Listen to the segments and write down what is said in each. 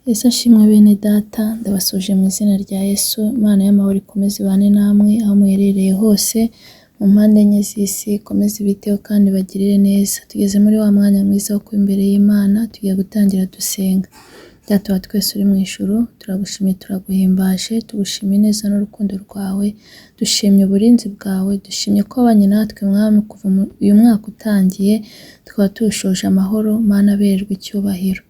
Yesu ashimwe bene data, ndabasuje mu izina rya Yesu. Imana y'amahoro ikomeze ibane namwe aho muherereye hose mu mpande enye z'isi, ikomeze ibiteho kandi bagirire neza. Tugeze muri wa mwanya mwiza wo kuba imbere y'Imana, tugiye gutangira dusenga. Data wa twese uri mu ijuru, turagushimiye, turaguhimbaje, tugushimiye neza n'urukundo rwawe, dushimye uburinzi bwawe, dushimye ko wabanye natwe mwami kuva uyu mwaka utangiye, tukaba tuwushoje amahoro. Mana abererwe icyubahiro.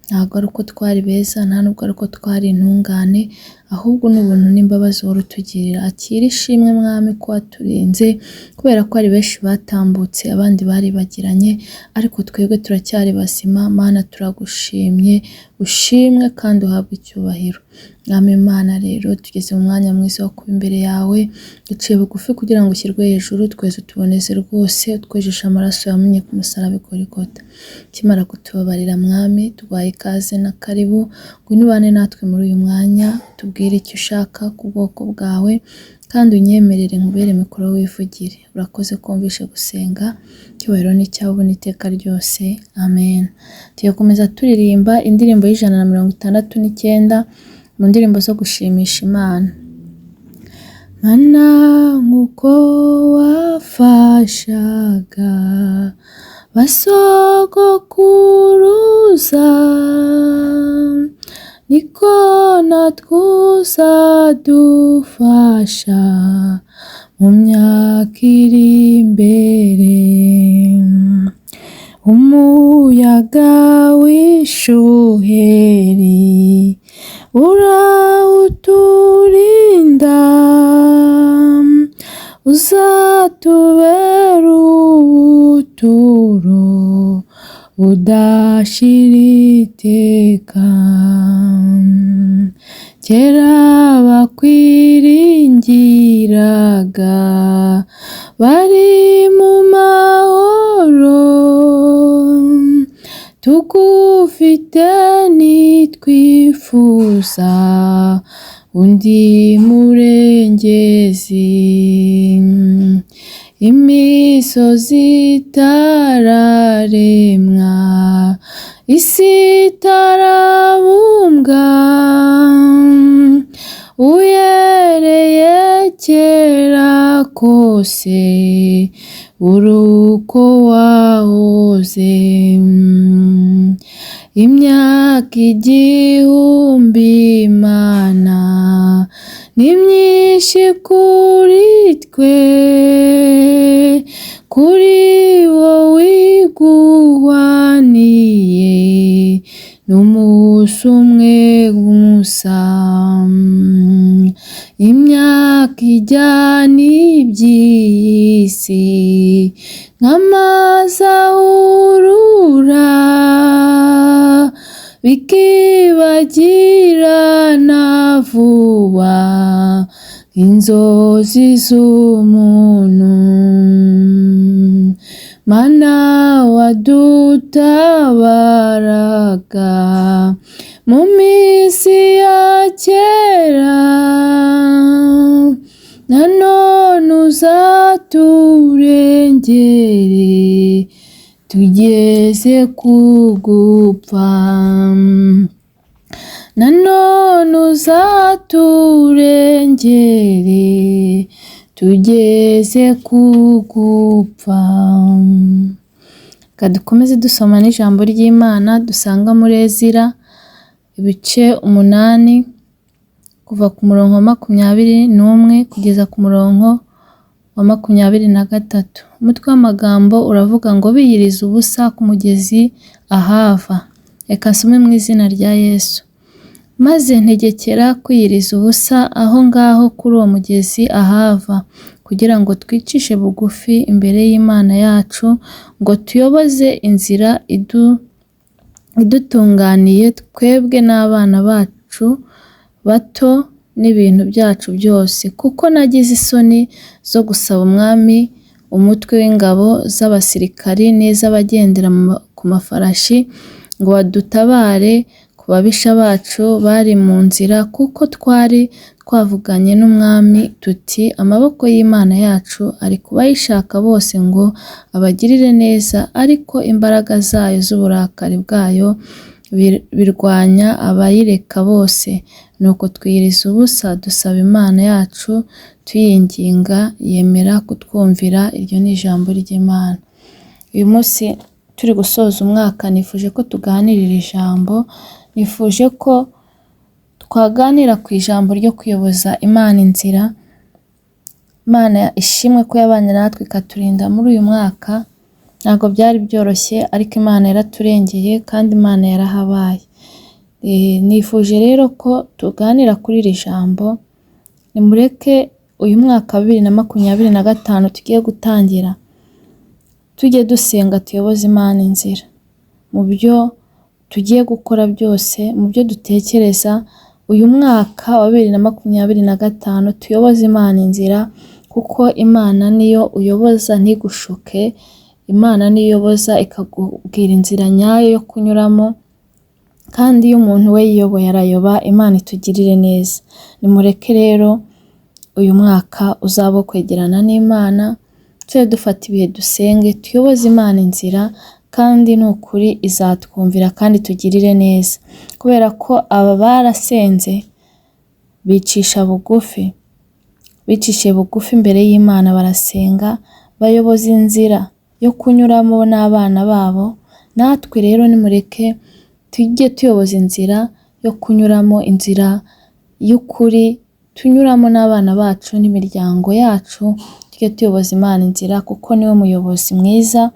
Ntabwo ari uko twari beza, nta nubwo ari uko twari intungane, ahubwo n'ubuntu n'imbabazi uhora utugirira. Akira ishimwe mwami ko waturinze, kubera ko ari benshi batambutse, abandi baribagiranye, ariko twebwe turacyari bazima. Mana turagushimye, ushimwe kandi uhabwe icyubahiro. Mwami Imana rero tugeze mu mwanya mwiza wo kuba imbere yawe, duciye bugufi kugira ngo ushyirwe hejuru, twese tuboneze rwose, twejeshe amaraso yamenye ku musaraba i Golgotha. Kimara kutubabarira mwami, tugwaye ikaze na karibu, ngwino ubane natwe muri uyu mwanya, tubwire icyo ushaka ku bwoko bwawe, kandi unyemerere nkubere mikoro wivugire. Urakoze kumvishe gusenga, icyubahiro ni cyawe n'iteka ryose, amen. Tuyakomeza turirimba indirimbo y'169 mu ndirimbo zo gushimisha Imana. Mana nk'uko wafashaga basogokuruza, niko natwe uzadufasha mu myaka iri imbere. Umuyaga w'ishuheri urawuturinda, uzatubera ubuturo budashira iteka. Kera bakwiringiraga bari mu mahoro, tugufite nitwifuza undi murengezi. Imisozi itararemwa, isi itarabumbwa, uyereye kera kose uri uko wahoze. Imyaka 1000 Mana ni myinshi kuri twe, kuri wowe iguhwaniye n'umunsi umwe gusa. Imyaka ijyana iby'isi nk'amazi ahurura, bikibagirana vuba nk'inzozi z'umuntu. Mana wadutabaraga mu minsi ya kera, nanone uzaturengere tugeze kugupfa. Nanone uzaturengere tugeze kugupfa. Dukomeze dusoma n'ijambo ry'Imana dusanga muri Ezira ibice 8 kuva ku murongo wa 21 kugeza ku murongo wa 23. Umutwe w'amagambo uravuga ngo biyiriza ubusa ku mugezi Ahava. Reka nsome mu izina rya Yesu. Maze ntegekera kwiyiriza ubusa aho ngaho kuri uwo mugezi Ahava, kugira ngo twicishe bugufi imbere y'Imana yacu, ngo tuyoboze inzira idutunganiye, twebwe n'abana bacu bato n'ibintu byacu byose. Kuko nagize isoni zo gusaba umwami umutwe w'ingabo z'abasirikari n'iz'abagendera ku mafarashi, ngo badutabare ku babisha bacu bari mu nzira, kuko twari twavuganye n'umwami tuti amaboko y'Imana yacu ari kubayishaka bose ngo abagirire neza, ariko imbaraga zayo z'uburakari bwayo birwanya abayireka bose. Nuko twiyiriza ubusa dusaba Imana yacu tuyinginga, yemera kutwumvira. Iryo ni ijambo ry'Imana. Uyu munsi turi gusoza umwaka, nifuje ko tuganirira ijambo, nifuje ko twaganira ku ijambo ryo kuyoboza Imana inzira. Imana ishimwe ko yabanye natwe ikaturinda muri uyu mwaka. Ntabwo byari byoroshye, ariko Imana yaraturengeye kandi Imana yarahabaye. Nifuje rero ko tuganira kuri iri jambo. Nimureke uyu mwaka wa 2025 tugiye gutangira, tujye dusenga tuyoboze Imana inzira mu byo tugiye gukora byose, mu byo dutekereza. Uyu mwaka wa 2025 tuyoboze Imana inzira, kuko Imana niyo uyoboza ntigushuke. Imana niyo uyoboza ikakubwira inzira nyayo yo kunyuramo, kandi iyo umuntu we yiyoboye arayoba. Imana itugirire neza. Nimureke rero uyu mwaka uzaba kwegerana n'Imana, tujye dufata ibihe dusenge tuyoboze Imana inzira, kandi n'ukuri izatwumvira kandi tugirire neza, kubera ko aba barasenze bicisha bugufi, bicishije bugufi imbere y'Imana, barasenga bayoboza inzira yo kunyuramo n'abana babo. Natwe rero nimureke tujye tuyoboza inzira yo kunyuramo, inzira y'ukuri tunyuramo n'abana bacu n'imiryango yacu. Tujye tuyoboza Imana inzira, kuko niwe muyobozi mwiza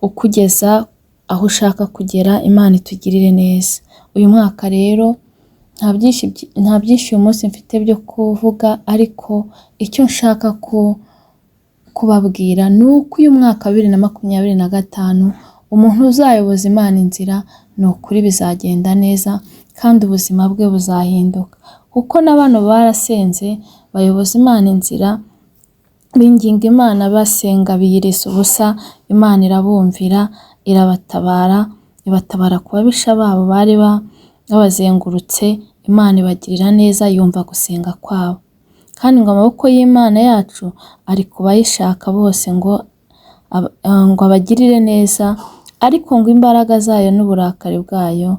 ukugeza aho ushaka kugera. Imana itugirire neza. Uyu mwaka rero nta byinshi uyu munsi mfite byo kuvuga, ariko icyo nshaka kubabwira ni uko uyu mwaka wa 2025 umuntu uzayoboza Imana inzira, ni ukuri bizagenda neza kandi ubuzima bwe buzahinduka. Kuko n'abantu barasenze bayoboza Imana inzira, binginga Imana, basenga biyiriza ubusa, Imana irabumvira, irabatabara, ibatabara ku babisha babo bari babazengurutse. Imana ibagirira neza, yumva gusenga kwabo, kandi ngo amaboko y'Imana yacu ari kubayishaka bose, ngo abagirire neza, ariko ngo imbaraga zayo n'uburakari bwayo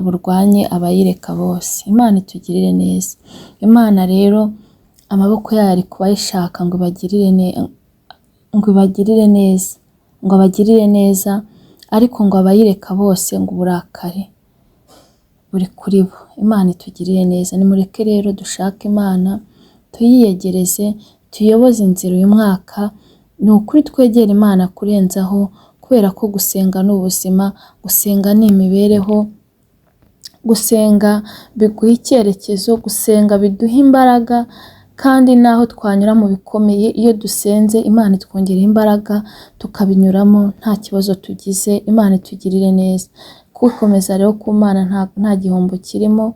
burwanye abayireka bose. Imana itugirire neza. Imana rero amaboko yayo ari kubayishaka ngo abagirire neza, ariko ngo abayireka bose ngo uburakari buri kuri bo. Imana itugirire neza. Nimureke rero dushake Imana, tuyiyegereze, tuyoboze inzira uyu mwaka. Ni ukuri twegera Imana kurenzaho, kubera ko gusenga ni ubuzima, gusenga ni imibereho, gusenga biguha icyerekezo, gusenga biduha imbaraga. Kandi naho twanyura mu bikomeye, iyo dusenze Imana itwongerera imbaraga tukabinyuramo nta kibazo tugize. Imana itugirire neza. Gukomeza rero ku Mana nta gihombo kirimo.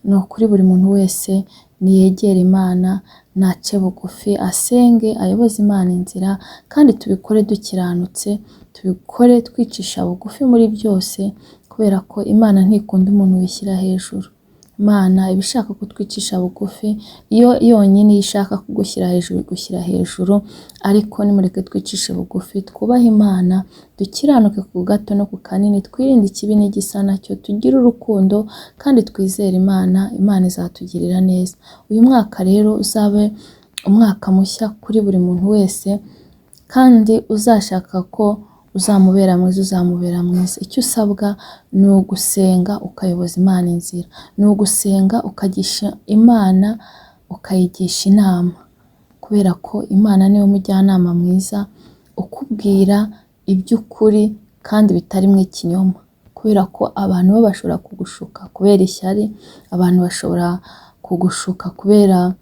Ni ukuri buri muntu wese niyegere Imana, nace bugufi, asenge, ayoboze Imana inzira, kandi tubikore dukiranutse, tubikore twicisha bugufi muri byose, kubera ko Imana ntikunda umuntu wishyira hejuru. Imana iba ishaka kutwicisha bugufi. Iyo yonyine ishaka kugushyira hejuru, igushyira hejuru. Ariko nimureke twicishe bugufi, twubahe Imana, dukiranuke ku gato no ku kanini, twirinde ikibi n'igisa nacyo, tugire urukundo kandi twizere Imana. Imana izatugirira neza. Uyu mwaka rero uzabe umwaka mushya kuri buri muntu wese, kandi uzashaka ko uzamubera mwiza. Icyo usabwa ni ugusenga ukayoboza Imana inzira, ni ugusenga ukagisha Imana, ukayigisha inama, kubera ko Imana niwe mujyanama mwiza ukubwira iby'ukuri kandi bitari mu ikinyoma. Kubera ko abantu bo bashobora kugushuka kubera ishyari, abantu bashobora kugushuka kubera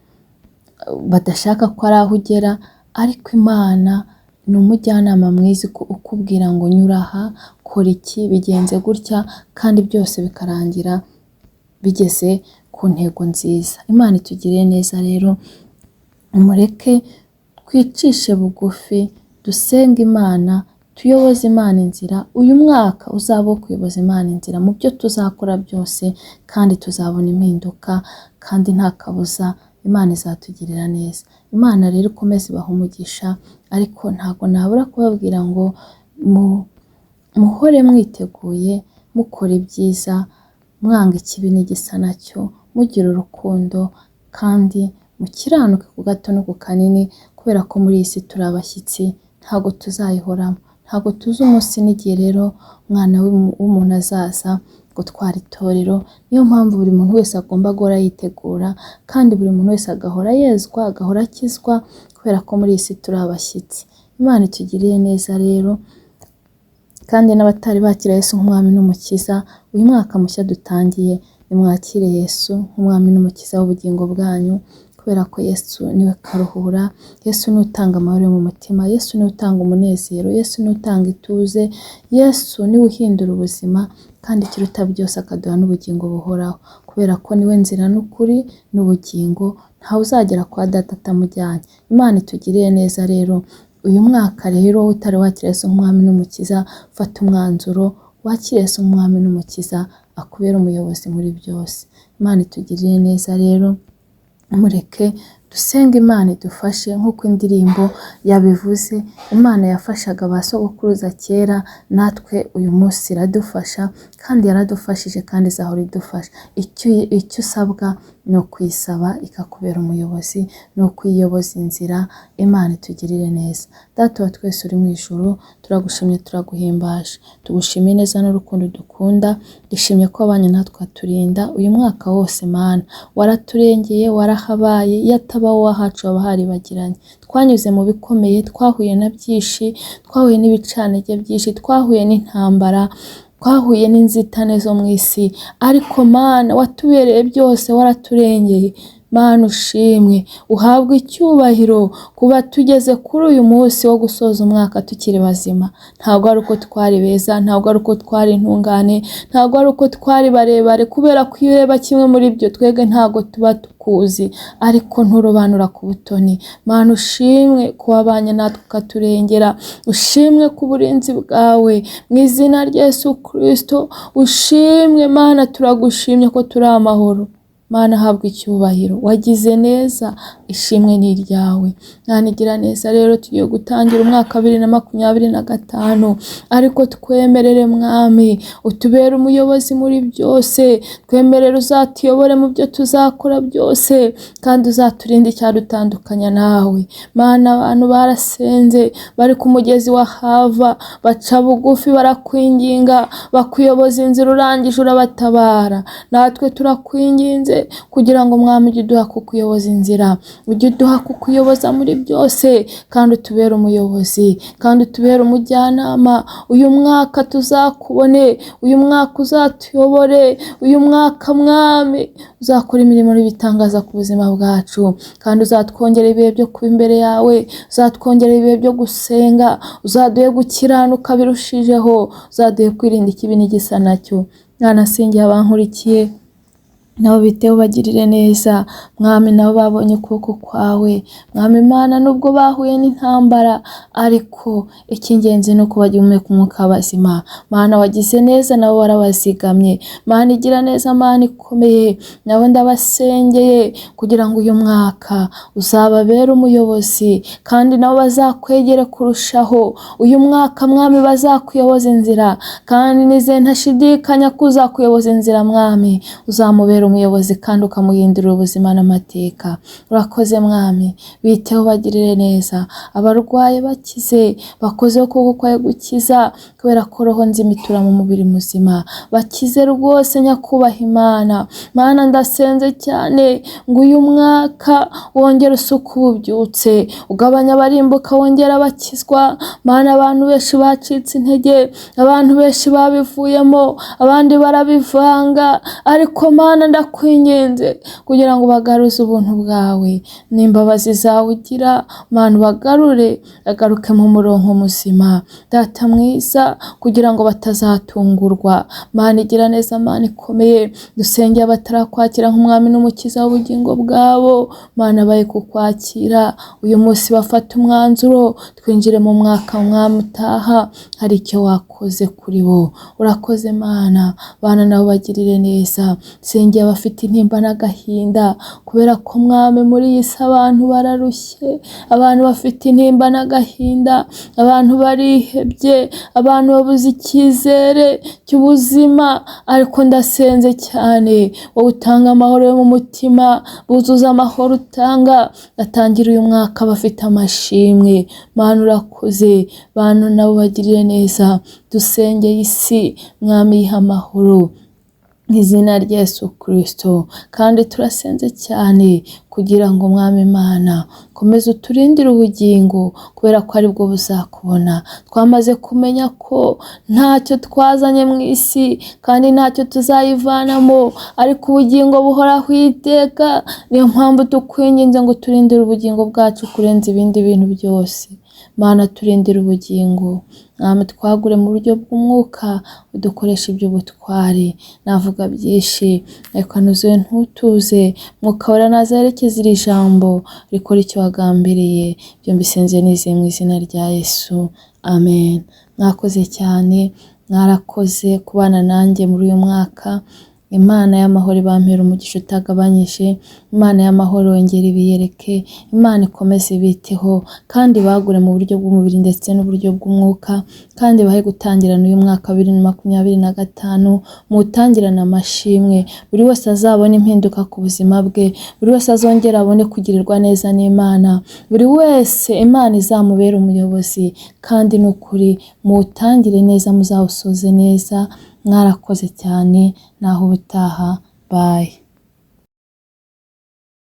badashaka ko ari aho ugera, ariko Imana ni umujyanama mwiza ukubwira ngo nyura aha, kora iki, bigenze gutya, kandi byose bikarangira bigeze ku ntego nziza. Imana itugirire neza rero. Mureke twicishe bugufi, dusenge Imana, tuyoboze Imana inzira. Uyu mwaka uzaba kuyoboza Imana inzira mu byo tuzakora byose, kandi tuzabona impinduka, kandi nta kabuza Imana izatugirira neza. Imana rero ikomeze ibahe umugisha, ariko ntabwo nabura kubabwira ngo muhore mwiteguye mukora ibyiza, mwanga ikibi n'igisa nacyo, mugira urukundo kandi mukiranuke ku gato no ku kanini, kubera ko muri iyi si turi abashyitsi, ntabwo tuzayihoramo, ntabwo tuzi umunsi n'igihe rero umwana w'umuntu azaza gutwara itorero. Niyo mpamvu buri muntu wese agomba guhora yitegura, kandi buri muntu wese agahora yezwa, agahora akizwa, kubera ko muri iyi si turi abashyitsi. Imana itugiriye neza rero, kandi n'abatari bakira Yesu nk'umwami n'umukiza, uyu mwaka mushya dutangiye, nimwakire Yesu nk'umwami n'umukiza w'ubugingo bwanyu, kubera ko Yesu niwe karuhura, Yesu niwe utanga amahoro mu mutima, Yesu niwe utanga umunezero, Yesu niwe utanga ituze, Yesu niwe uhindura ubuzima, kandi ikiruta byose akaduha n'ubugingo buhoraho, kubera ko niwe nzira n'ukuri n'ubugingo, ntawe uzagera kwa data atamujyanye. Imana itugiriye neza rero, uyu mwaka rero utari wakira Yesu nk'umwami n'umukiza, fata umwanzuro wakire Yesu nk'umwami n'umukiza, akubera umuyobozi muri byose. Imana itugiriye neza rero, mureke dusenga Imana idufashe nk'uko indirimbo yabivuze. Imana yafashaga ba sogokuruza kera, natwe uyu munsi iradufasha, kandi yaradufashije kandi izahora idufasha. Icyo usabwa ni ukuyisaba ikakubera umuyobozi, ni ukuyiyoboza inzira. Imana itugirire neza. Data wa twese uri mu ijuru, turagushimye turaguhimbaje, tugushimiye neza n'urukundo dukunda, dushimye ko abanye natwe aturinda uyu mwaka wose. Mana waraturengeye, warahabaye, iyo ataba wowe ahacu haba haribagiranye. Twanyuze mu bikomeye, twahuye na byinshi, twahuye n'ibicanege byinshi, twahuye n'intambara, twahuye n'inzitane zo mu isi, ariko Mana watubereye byose, waraturengeye. Mana ushimwe, uhabwe icyubahiro kuba tugeze kuri uyu munsi wo gusoza umwaka tukiri bazima. Ntabwo ari uko twari beza, ntabwo ari uko twari intungane, ntabwo ari uko twari barebare, kubera ko iyo ureba kimwe muri byo twebwe ntabwo tuba tukuzi, ariko nturobanura ku butoni. Mana ushimwe ko wabanye natwe ukaturengera, ushimwe ku burinzi bwawe mu izina rya Yesu Kristo. Ushimwe Mana, turagushimye ko turi amahoro. Mana habwa icyubahiro, wagize neza, ishimwe ni iryawe. Mana igira neza rero, tugiye gutangira umwaka 2025, ariko twemerere Mwami utubere umuyobozi muri byose, twemerere uzatuyobore mu byo tuzakora byose, kandi uzaturinde icyadutandukanya nawe. Mana abantu barasenze, bari ku mugezi wa Hava, baca bugufi barakwinginga, bakuyoboza inzira, urangije urabatabara. Natwe turakwinginze kugira ngo Mwami ujye uduha kukuyoboza inzira, ujye uduha kukuyoboza muri byose, kandi utubere umuyobozi, kandi utubere umujyanama. Uyu mwaka tuzakubone, uyu mwaka uzatuyobore, uyu mwaka Mwami uzakora imirimo n'ibitangaza ku buzima bwacu, kandi uzatwongera ibihe byo kuba imbere yawe, uzatwongera ibihe byo gusenga, uzaduhe gukiranuka birushijeho, uzaduhe kwirinda ikibi n'igisa nacyo. Mwana singiye abankurikiye, nabo bitewe bagirire neza Mwami, nabo babonye ukuboko kwawe Mwami. Mana nubwo bahuye n'intambara, ariko icy'ingenzi ni uko bagihumeka umwuka w'abazima. Mana wagize neza, nabo warabazigamye. Mana igira neza, Mana ikomeye, nabo ndabasengeye kugira ngo uyu mwaka uzababere umuyobozi, kandi nabo bazakwegere kurushaho. Uyu mwaka Mwami bazakuyoboza inzira, kandi nize ntashidikanya ko uzakuyoboza inzira Mwami, uzamubera umuyobozi kandi ukamuhindurira ubuzima n'amateka. Urakoze Mwami, biteho bagirire neza, abarwaye bakize, bakoze ukuboko kwawe gukiza, kubera ko roho nzima itura mu mubiri muzima, bakize rwose nyakubahwa Imana. Mana ndasenze cyane ngo uyu mwaka wongere usuka ububyutse, ugabanya abarimbuka wongera bakizwa. Mana abantu benshi bacitse intege, abantu benshi babivuyemo, abandi barabivanga, ariko Mana ndakwinginze kugira ngo bagaruze ubuntu bwawe n'imbabazi zawe ugira. Mana bagarure, agaruke mu murongo muzima Data mwiza, kugira ngo batazatungurwa. Mana igira neza, Mana ikomeye, dusengeye batarakwakira nk'umwami n'umukiza w'ubugingo bwabo. Mana baye kukwakira uyu munsi, bafata umwanzuro, twinjire mu mwaka Mwami utaha hari icyo wakoze kuri bo. Urakoze Mana, bana nabo bagirire neza. Sengeye abafite intimba n'agahinda, kubera ko mwami muri iyi si abantu bararushye, abantu bafite intimba n'agahinda, abantu barihebye, abantu babuze icyizere cy'ubuzima, ariko ndasenze cyane wowe utanga amahoro yo mu mutima, buzuza amahoro utanga, atangira uyu mwaka bafite amashimwe. Mana urakoze, bantu nabo bagirire neza, dusengeye isi mwami yiha amahoro mu izina rya Yesu Kristo. Kandi turasenze cyane kugira ngo mwami Imana komeze uturindire ubugingo, kubera ko ari bwo buzakubona. Twamaze kumenya ko ntacyo twazanye mu isi kandi ntacyo tuzayivanamo, ariko ubugingo buhoraho iteka. Niyo mpamvu tukwinginze ngo turindire ubugingo bwacu kurenza ibindi bintu byose. Mana turindire ubugingo, mwami twagure mu buryo bw'umwuka, udukoresha iby'ubutwari. Navuga byinshi ariko nuzuye ntutuze, Mwuka Wera naza yerekeza iri jambo rikora icyo wagambiriye. Ibyo mbisenze nizeye mu izina rya Yesu, amen. Mwakoze cyane, mwarakoze kubana nanjye muri uyu mwaka. Imana y'amahoro ibampera umugisha utagabanyije, Imana y'amahoro yongera ibiyereke, Imana ikomeze ibiteho kandi bagure mu buryo bw'umubiri ndetse n'uburyo bw'umwuka, kandi bahe gutangirana uyu mwaka 2025 mu utangirana amashimwe. Buri wese azabona impinduka ku buzima bwe, buri wese azongera abone kugirirwa neza n'Imana, buri wese Imana izamubera umuyobozi, kandi n'ukuri mu utangire neza muzawusoze neza. Mwarakoze cyane, naho ubutaha, bye.